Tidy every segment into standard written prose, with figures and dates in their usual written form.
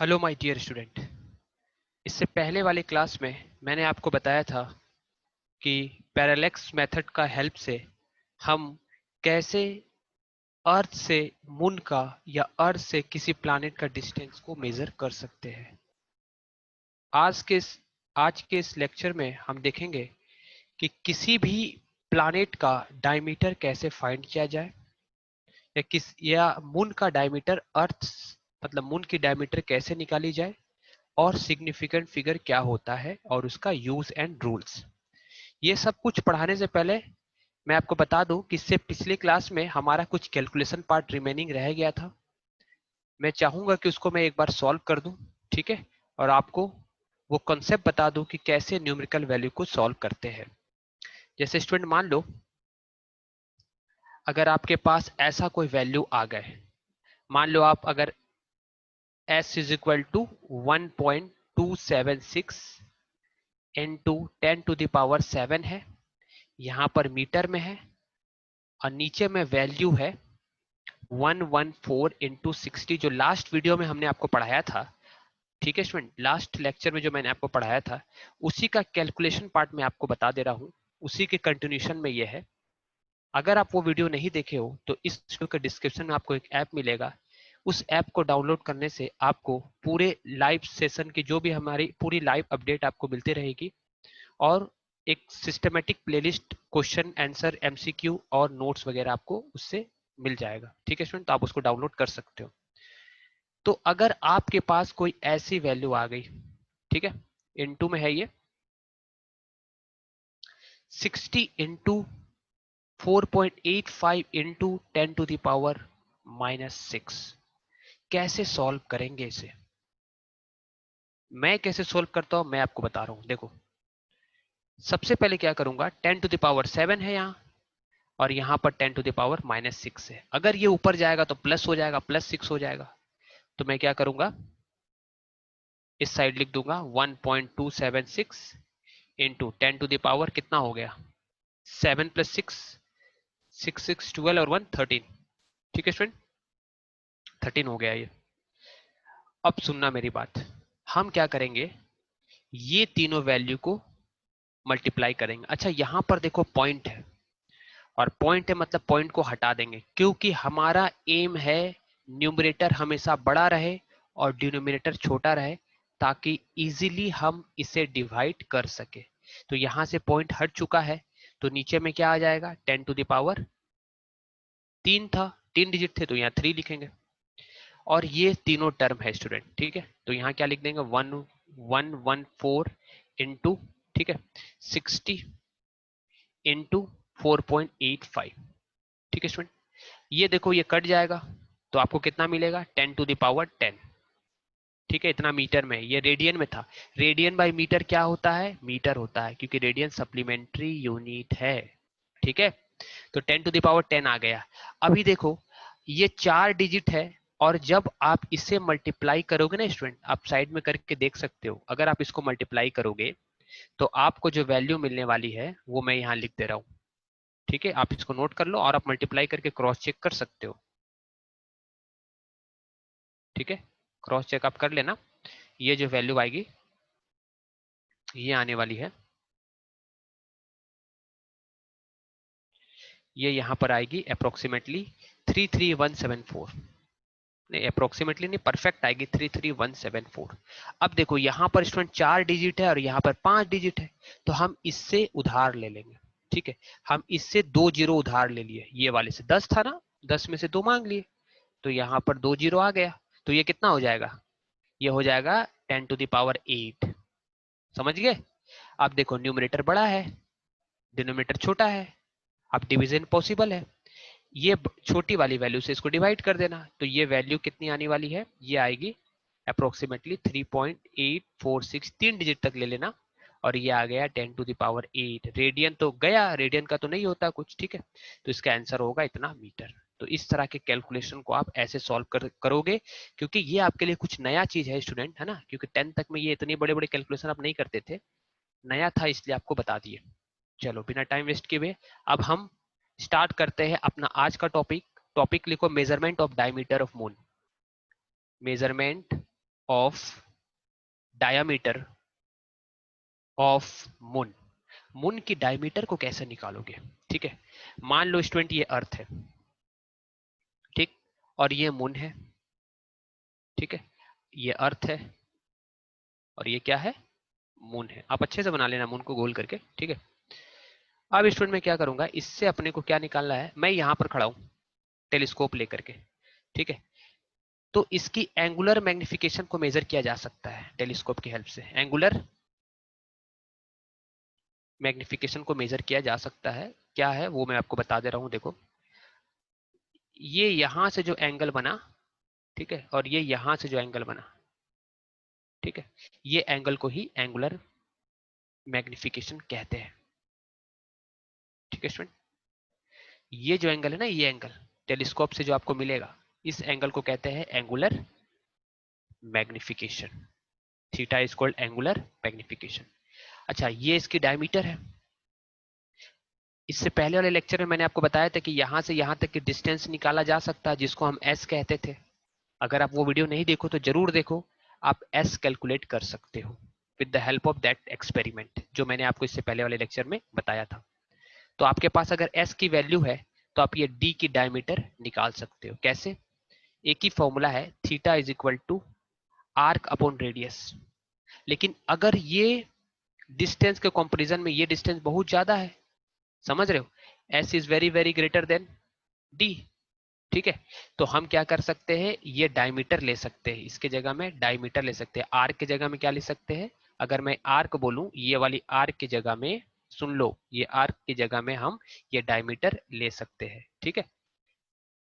Hello my dear student. इससे पहले वाले क्लास में मैंने आपको बताया था कि पैरेलैक्स मेथड का हेल्प से हम कैसे अर्थ से मून का या अर्थ से किसी प्लैनेट का डिस्टेंस को मेजर कर सकते हैं। आज के इस लेक्चर में हम देखेंगे कि किसी भी प्लैनेट का डायमीटर कैसे फाइंड किया जाए या मून का डायमीटर अर्थ मतलब मून की डायमीटर कैसे निकाली जाए और सिग्निफिकेंट फिगर क्या होता है और उसका यूज एंड रूल्स। ये सब कुछ पढ़ाने से पहले मैं आपको बता दूं कि इससे पिछले क्लास में हमारा कुछ कैलकुलेशन पार्ट रिमेनिंग रह गया था। मैं चाहूंगा कि उसको मैं एक बार सॉल्व कर दूं, ठीक है, और आपको वो कॉन्सेप्ट बता दूं कि कैसे न्यूमेरिकल वैल्यू को सॉल्व करते हैं। जैसे स्टूडेंट मान लो अगर आपके पास ऐसा कोई वैल्यू आ गए, मान लो आप अगर s is equal to 1.276 into 10⁻7 है, यहां पर मीटर में है और नीचे में वैल्यू है 114 इंटू 60 जो लास्ट वीडियो में हमने आपको पढ़ाया था। ठीक है स्टूडेंट, लास्ट लेक्चर में जो मैंने आपको पढ़ाया था उसी का कैलकुलेशन पार्ट में आपको बता दे रहा हूं, उसी के कंटिन्यूशन में ये है। अगर आप वो वीडियो नहीं देखे हो तो इस वीडियो के डिस्क्रिप्शन में आपको एक ऐप मिलेगा, उस ऐप को डाउनलोड करने से आपको पूरे लाइव सेशन की जो भी हमारी पूरी लाइव अपडेट आपको मिलती रहेगी और एक systematic playlist question answer MCQ और नोट्स वगैरह आपको उससे मिल जाएगा। ठीक है स्टूडेंट, तो आप उसको डाउनलोड कर सकते हो। तो अगर आपके पास कोई ऐसी वैल्यू आ गई, ठीक है, इनटू में है ये 60 इंटू 4.85 इंटू 10⁻⁻6, कैसे सॉल्व करेंगे इसे? मैं कैसे सॉल्व करता हूं मैं आपको बता रहा हूं। देखो, सबसे पहले क्या करूंगा, 10⁻7 है यहाँ और यहाँ पर 10⁻⁻6 है। अगर ये ऊपर जाएगा तो प्लस हो जाएगा, +6 हो जाएगा। तो मैं क्या करूंगा, इस साइड लिख दूंगा 1.276 इंटू 10⁻, कितना हो गया 7 + 6, 6 6 12 और 1 13। ठीक है स्टूडेंट, 13 हो गया ये। अब सुनना मेरी बात, हम क्या करेंगे, ये तीनों वैल्यू को मल्टीप्लाई करेंगे। अच्छा, यहां पर देखो पॉइंट है और पॉइंट है मतलब पॉइंट को हटा देंगे क्योंकि हमारा एम है न्यूमरेटर हमेशा बड़ा रहे और डिनोमिनेटर छोटा रहे ताकि इजीली हम इसे डिवाइड कर सके। तो यहां से पॉइंट हट चुका है तो नीचे में क्या आ जाएगा, 10⁻3 था, 3 डिजिट थे तो यहाँ 3 लिखेंगे और ये तीनों टर्म है स्टूडेंट। ठीक है, तो यहाँ क्या लिख देंगे 1114 इंटू, ठीक है, 60 इंटू 4.85। ठीक है स्टूडेंट, ये देखो ये कट जाएगा तो आपको कितना मिलेगा 10⁻10। ठीक है, इतना मीटर में, ये रेडियन में था। रेडियन बाय मीटर क्या होता है, मीटर होता है क्योंकि रेडियन सप्लीमेंट्री यूनिट है। ठीक है, तो 10⁻10 आ गया। अभी देखो ये 4 डिजिट है और जब आप इसे मल्टीप्लाई करोगे ना स्टूडेंट, आप साइड में करके देख सकते हो, अगर आप इसको मल्टीप्लाई करोगे तो आपको जो वैल्यू मिलने वाली है वो मैं यहाँ लिख दे रहा हूँ। ठीक है, आप इसको नोट कर लो और आप मल्टीप्लाई करके क्रॉस चेक कर सकते हो। ठीक है, क्रॉस चेक आप कर लेना। ये जो वैल्यू आएगी ये आने वाली है, ये यहाँ पर आएगी अप्रोक्सीमेटली 33174। नहीं, अप्रोक्सीमेटली नहीं, परफेक्ट आएगी 33174। अब देखो यहाँ पर स्टूडेंट 4 डिजिट है और यहाँ पर 5 डिजिट है तो हम इससे उधार ले लेंगे। ठीक है, हम इससे 2 जीरो उधार ले लिए, ये वाले से 10 था ना, 10 में से 2 मांग लिए तो यहाँ पर 2 जीरो आ गया। तो ये कितना हो जाएगा, ये हो जाएगा 10⁸ समझ गए? अब देखो न्यूमरेटर बड़ा है, डिनोमिनेटर छोटा है, अब डिवीजन पॉसिबल है। ये छोटी वाली वैल्यू से इसको डिवाइड कर देना तो ये वैल्यू कितनी आने वाली है, ये आएगी अप्रोक्सीमेटली 3.846, 3 डिजिट तक ले लेना और ये आ गया 10⁸8। रेडियन तो गया, रेडियन का तो नहीं होता कुछ। ठीक है, तो इसका आंसर होगा इतना मीटर। तो इस तरह के कैलकुलेशन को आप ऐसे सॉल्व करोगे क्योंकि ये आपके लिए कुछ नया चीज है स्टूडेंट, है ना, क्योंकि 10th तक में ये इतने बड़े बड़े कैलकुलेशन आप नहीं करते थे, नया था इसलिए आपको बता दिए। चलो बिना टाइम वेस्ट किए हुए अब हम स्टार्ट करते हैं अपना आज का टॉपिक। टॉपिक लिखो, measurement of diameter of moon. Measurement of diameter of moon. Moon की डायमीटर को कैसे निकालोगे? ठीक है, मान लो स्टूडेंट ये अर्थ है, ठीक, और ये मून है, ठीक है, ये अर्थ है और ये क्या है? मून है। आप अच्छे से बना लेना मून को गोल करके, ठीक है। अब स्टूडेंट मैं क्या करूंगा, इससे अपने को क्या निकालना है, मैं यहां पर खड़ा हूं टेलीस्कोप लेकर के, ठीक है, तो इसकी एंगुलर मैग्निफिकेशन को मेजर किया जा सकता है टेलीस्कोप की हेल्प से। एंगुलर मैग्निफिकेशन को मेजर किया जा सकता है, क्या है वो मैं आपको बता दे रहा हूं। देखो, ये यहां से जो एंगल बना, ठीक है, और ये यहां से जो एंगल बना, ठीक है, ये एंगल को ही एंगुलर मैग्निफिकेशन कहते हैं, ठीक है स्टूडेंट। ये जो एंगल है ना, ये एंगल टेलीस्कोप से जो आपको मिलेगा, इस एंगल को कहते हैं angular magnification. Theta is called angular magnification. अच्छा, ये इसकी डायमीटर है। इससे पहले वाले लेक्चर में मैंने आपको बताया था कि यहां से यहां तक की डिस्टेंस निकाला जा सकता है, जिसको हम एस कहते थे। अगर आप वो वीडियो नहीं देखो तो जरूर देखो, आप एस कैलकुलेट कर सकते हो with the help of that experiment जो मैंने आपको इससे पहले वाले लेक्चर में बताया था। तो आपके पास अगर एस की वैल्यू है तो आप ये डी की डायमीटर निकाल सकते हो। कैसे? एक ही फॉर्मूला है, theta is equal to arc upon radius. लेकिन अगर ये डिस्टेंस के कंपैरिजन में ये डिस्टेंस बहुत ज्यादा है, समझ रहे हो, S is very very greater than D, ठीक है, तो हम क्या कर सकते हैं, ये डायमीटर ले सकते हैं, इसके जगह में डायमीटर ले सकते हैं। आर्क की जगह में क्या ले सकते हैं, अगर मैं आर्क बोलूं, ये वाली आर्क की जगह में, सुन लो, ये आर्क की जगह में हम ये डायमीटर ले सकते हैं, ठीक है।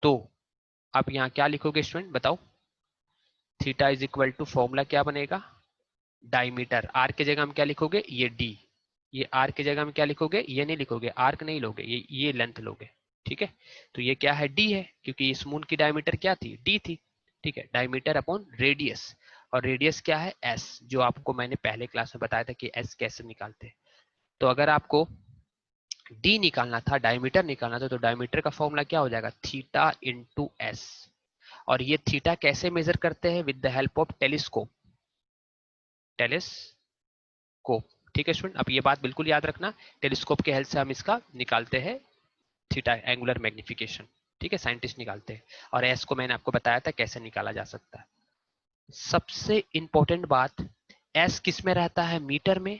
तो आप यहाँ क्या लिखोगे स्टूडेंट, बताओ? Theta is equal to formula क्या बनेगा, डायमीटर। आर की जगह में क्या लिखोगे, ये डी। ये आर की जगह में क्या लिखोगे, ये नहीं लिखोगे, आर्क नहीं लोगे, ये लेंथ लोगे, ठीक है। तो ये क्या है, डी है, क्योंकि इस मून की डायमीटर क्या थी, डी थी, ठीक है। डायमीटर अपॉन रेडियस, और रेडियस क्या है, एस, जो आपको मैंने पहले क्लास में बताया था कि एस कैसे निकालते हैं। तो अगर आपको डी निकालना था, डायमीटर निकालना था, तो डायमीटर का फॉर्मूला क्या हो जाएगा, थीटा इंटू एस। और ये थीटा कैसे मेजर करते हैं, with the help of telescope. Telescope, ठीक है स्टूडेंट, अब ये बात बिल्कुल याद रखना, टेलीस्कोप के हेल्प से हम इसका निकालते हैं थीटा, एंगुलर मैग्निफिकेशन, ठीक है, साइंटिस्ट निकालते हैं। और एस को मैंने आपको बताया था कैसे निकाला जा सकता है। सबसे इंपॉर्टेंट बात, एस किस में रहता है, मीटर में,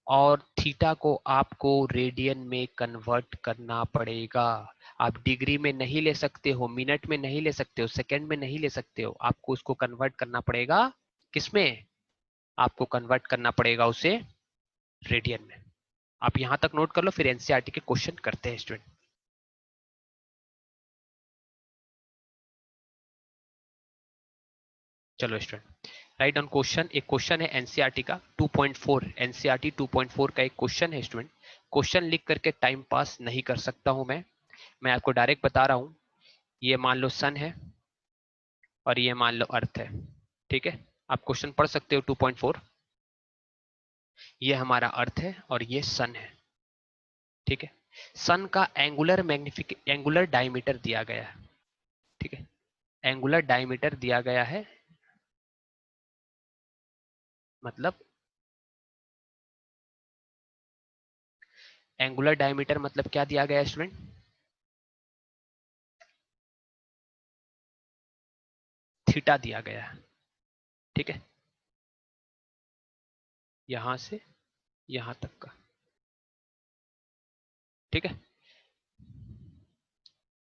और थीटा को आपको रेडियन में कन्वर्ट करना पड़ेगा। आप डिग्री में नहीं ले सकते हो, मिनट में नहीं ले सकते हो, सेकंड में नहीं ले सकते हो, आपको उसको कन्वर्ट करना पड़ेगा किसमें, आपको कन्वर्ट करना पड़ेगा उसे रेडियन में। आप यहां तक नोट कर लो, फिर एनसीईआरटी के क्वेश्चन करते हैं स्टूडेंट। चलो स्टूडेंट, राइट ऑन क्वेश्चन। एक क्वेश्चन है एनसीईआरटी का 2.4, एनसीईआरटी 2.4 का एक क्वेश्चन है स्टूडेंट। क्वेश्चन लिख करके टाइम पास नहीं कर सकता हूं मैं आपको डायरेक्ट बता रहा हूं। ये मान लो सन है और ये मान लो अर्थ है, ठीक है। आप क्वेश्चन पढ़ सकते हो 2.4। ये हमारा अर्थ है और ये सन है, ठीक है। सन का एंगुलर डायमीटर दिया गया है, ठीक है, एंगुलर डायमीटर दिया गया है, मतलब एंगुलर डायमीटर मतलब क्या दिया गया है स्टूडेंट, थीटा दिया गया है, ठीक है, यहां से यहां तक का, ठीक है,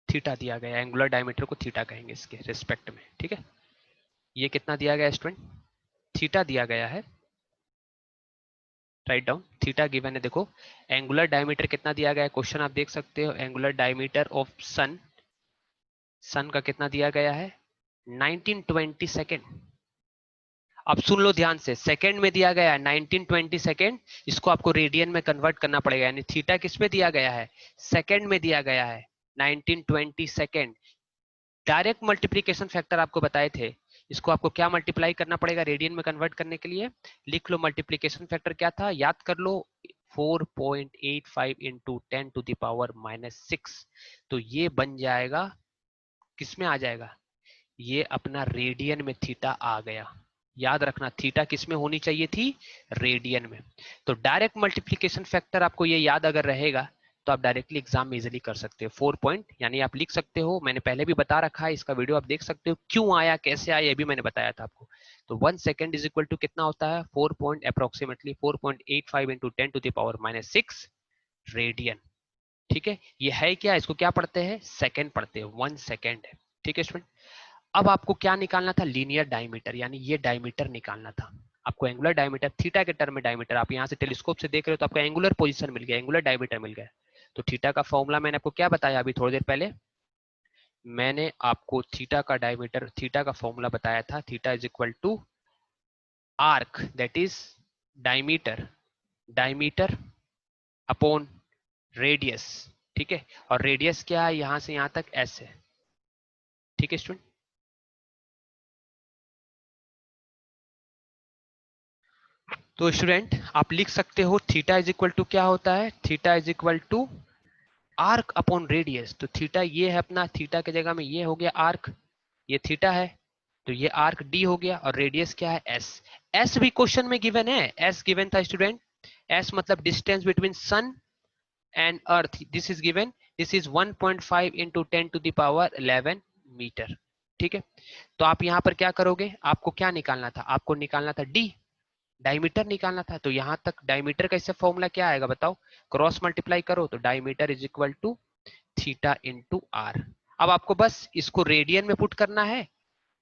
थीटा दिया गया है, एंगुलर डायमीटर को थीटा कहेंगे इसके रिस्पेक्ट में, ठीक है। ये कितना दिया गया है स्टूडेंट, थीटा दिया गया है, राइट डाउन, थीटा गिवन है। देखो एंगुलर डायमीटर कितना दिया गया है, क्वेश्चन आप देख सकते हो, एंगुलर डायमीटर ऑफ सन, सन का कितना दिया गया है, 1920 सेकेंड। अब सुन लो ध्यान से, सेकेंड में दिया गया है 1920 सेकेंड, इसको आपको रेडियन में कन्वर्ट करना पड़ेगा, यानी थीटा किस में दिया गया है, सेकेंड में दिया गया है 1920 सेकेंड। डायरेक्ट मल्टीप्लीकेशन फैक्टर आपको बताए थे, इसको आपको क्या मल्टीप्लाई करना पड़ेगा रेडियन में कन्वर्ट करने के लिए, लिख लो मल्टीप्लीकेशन फैक्टर क्या था, याद कर लो, 4.85 इंटू 10 टू द पावर -6। तो ये बन जाएगा, किस में आ जाएगा, ये अपना रेडियन में थीटा आ गया, याद रखना थीटा किस में होनी चाहिए थी, रेडियन में। तो डायरेक्ट मल्टीप्लीकेशन फैक्टर आपको ये याद अगर रहेगा तो आप डायरेक्टली एग्जाम में इजीली कर सकते हो। 4 पॉइंट यानी आप लिख सकते हो, मैंने पहले भी बता रखा है, इसका वीडियो आप देख सकते हो, क्यों आया कैसे आया ये भी मैंने बताया था आपको। तो 1 सेकेंड इज इक्वल टू कितना होता है, 4 point approximately 4.85 into 10 to the power -6 radian. ठीक है, ये है क्या, इसको क्या पढ़ते हैं, सेकेंड पढ़ते हैं, 1 सेकेंड है। ठीक है स्टूडेंट, अब आपको क्या निकालना था, लीनियर डायमीटर, यानी ये डायमीटर निकालना था आपको। एंगुलर डायमीटर थीटा के टर्म में डायमीटर, आप यहाँ से टेलीस्कोप से देख रहे हो तो आपको एंगुलर पोजीशन मिल गया, एंगुलर डायमीटर मिल गया। तो थीटा का फॉर्मूला मैंने आपको क्या बताया अभी थोड़ी देर पहले, मैंने आपको थीटा का डायमीटर, थीटा का फॉर्मूला बताया था, theta is equal to arc that is diameter, diameter upon radius. ठीक है, और रेडियस क्या है, यहां से यहां तक एस है। ठीक है स्टूडेंट, तो स्टूडेंट आप लिख सकते हो थीटा इज इक्वल टू क्या होता है, theta is equal to arc upon radius. तो थीटा ये है अपना, थीटा की जगह में ये हो गया आर्क, ये थीटा है तो ये आर्क डी हो गया, और रेडियस क्या है एस। एस भी क्वेश्चन में गिवन है, एस गिवन था स्टूडेंट, एस मतलब distance between sun and earth, this is given, this is 1.5 into 10 to the power 11 metre. ठीक है, तो आप यहाँ पर क्या करोगे, आपको क्या निकालना था, आपको निकालना था डी, डायमीटर निकालना था। तो यहां तक डायमीटर का इससे फॉर्मूला क्या आएगा बताओ, क्रॉस मल्टीप्लाई करो तो diameter is equal to theta into R. अब आपको बस इसको रेडियन में पुट करना है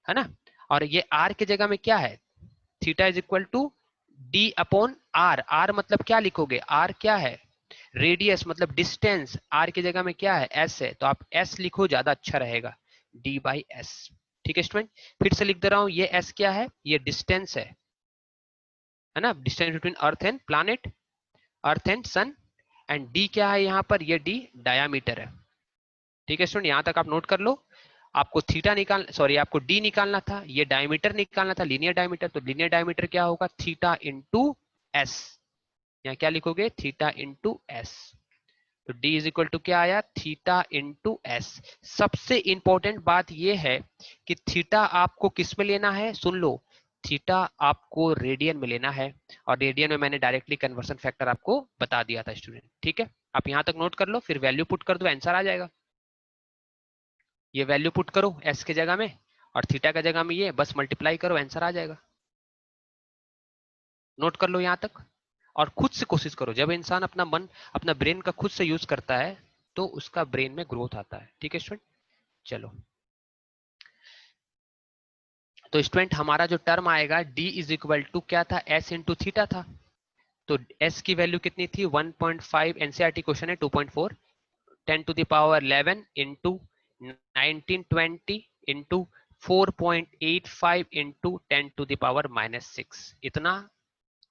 ना, और ये आर की जगह में क्या है, theta is equal to D upon R, R मतलब क्या लिखोगे, आर क्या है, रेडियस मतलब डिस्टेंस, आर की जगह में क्या है एस है, तो आप एस लिखो ज्यादा अच्छा रहेगा, डी बाई एस। ठीक है स्टूडेंट, फिर से लिख दे रहा हूं, ये एस क्या है, ये डिस्टेंस है ना, distance between earth and planet, earth and sun, and D क्या है यहाँ पर, ये डी डायामीटर है। ठीक है स्टूडेंट, यहां तक आप नोट कर लो। आपको थीटा निकाल, सॉरी आपको डी निकालना था, ये डायमीटर निकालना था, लीनियर डायमीटर, तो लीनियर डायमीटर क्या होगा, थीटा इंटू एस, यहाँ क्या लिखोगे, थीटा इंटू एस। तो D इज इक्वल टू क्या आया, थीटा इंटू एस। सबसे इंपॉर्टेंट बात यह है कि थीटा आपको किस में लेना है, सुन लो, थीटा आपको रेडियन में लेना है, और रेडियन में मैंने डायरेक्टली कन्वर्सन फैक्टर आपको बता दिया था स्टूडेंट। ठीक है, आप यहां तक नोट कर लो, फिर वैल्यू पुट कर दो, आंसर आ जाएगा। ये वैल्यू पुट करो एस के जगह में, और थीटा का जगह में ये बस मल्टीप्लाई करो, आंसर आ जाएगा। नोट कर लो यहां तक, और खुद से कोशिश करो, जब इंसान अपना मन, अपना ब्रेन का खुद से यूज करता है तो उसका ब्रेन में ग्रोथ आता है। ठीक है स्टूडेंट, चलो, तो स्टूडेंट हमारा जो टर्म आएगा d इज इक्वल टू क्या था, s इंटू थीटा था। तो s की वैल्यू कितनी थी, 1.5, एनसीईआरटी क्वेश्चन है 2.4, 10 to the power 11 into 1920 into 4.85 into 10 to the power -6, इतना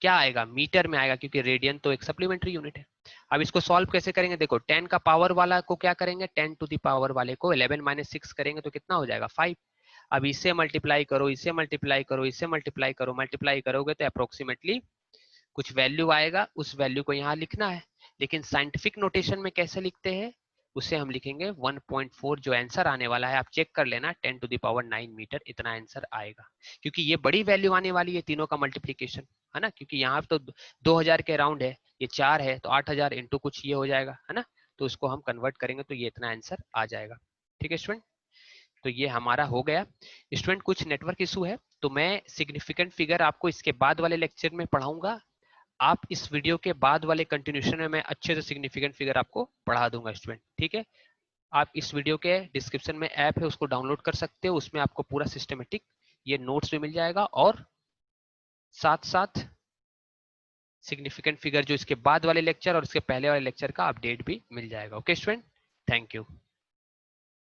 क्या आएगा, मीटर में आएगा, क्योंकि रेडियन तो एक सप्लीमेंट्री यूनिट है। अब इसको सॉल्व कैसे करेंगे, देखो 10 का पावर वाला को क्या करेंगे, 10 टू द पावर वाले को 11 - 6 करेंगे तो कितना हो जाएगा, 5। अब इससे मल्टीप्लाई करो, इससे मल्टीप्लाई करो, इससे मल्टीप्लाई करो, मल्टीप्लाई करोगे तो अप्रोक्सीमेटली कुछ वैल्यू आएगा, उस वैल्यू को यहाँ लिखना है। लेकिन साइंटिफिक नोटेशन में कैसे लिखते हैं, उसे हम लिखेंगे 1.4, जो आंसर आने वाला है आप चेक कर लेना, 10 टू द पावर 9 मीटर, इतना आंसर आएगा। क्योंकि ये बड़ी वैल्यू आने वाली है तीनों का मल्टीप्लीकेशन, है ना, क्योंकि यहाँ तो 2000 के राउंड है, ये 4 है तो 8000 इंटू कुछ ये हो जाएगा, है ना, तो उसको हम कन्वर्ट करेंगे तो ये इतना आंसर आ जाएगा। ठीक है स्टूडेंट, तो ये हमारा हो गया। स्टूडेंट कुछ नेटवर्क इशू है, तो मैं सिग्निफिकेंट फिगर आपको इसके बाद वाले लेक्चर में पढ़ाऊंगा। आप इस वीडियो के बाद वाले कंटिन्यूशन में मैं अच्छे से सिग्निफिकेंट फिगर आपको पढ़ा दूंगा स्टूडेंट। ठीक है, आप इस वीडियो के डिस्क्रिप्शन में ऐप है, उसको डाउनलोड कर सकते हो, उसमें आपको पूरा सिस्टमेटिक ये नोट्स भी मिल जाएगा, और साथ साथ सिग्निफिकेंट फिगर जो इसके बाद वाले लेक्चर और इसके पहले वाले लेक्चर का अपडेट भी मिल जाएगा। Okay student, thank you.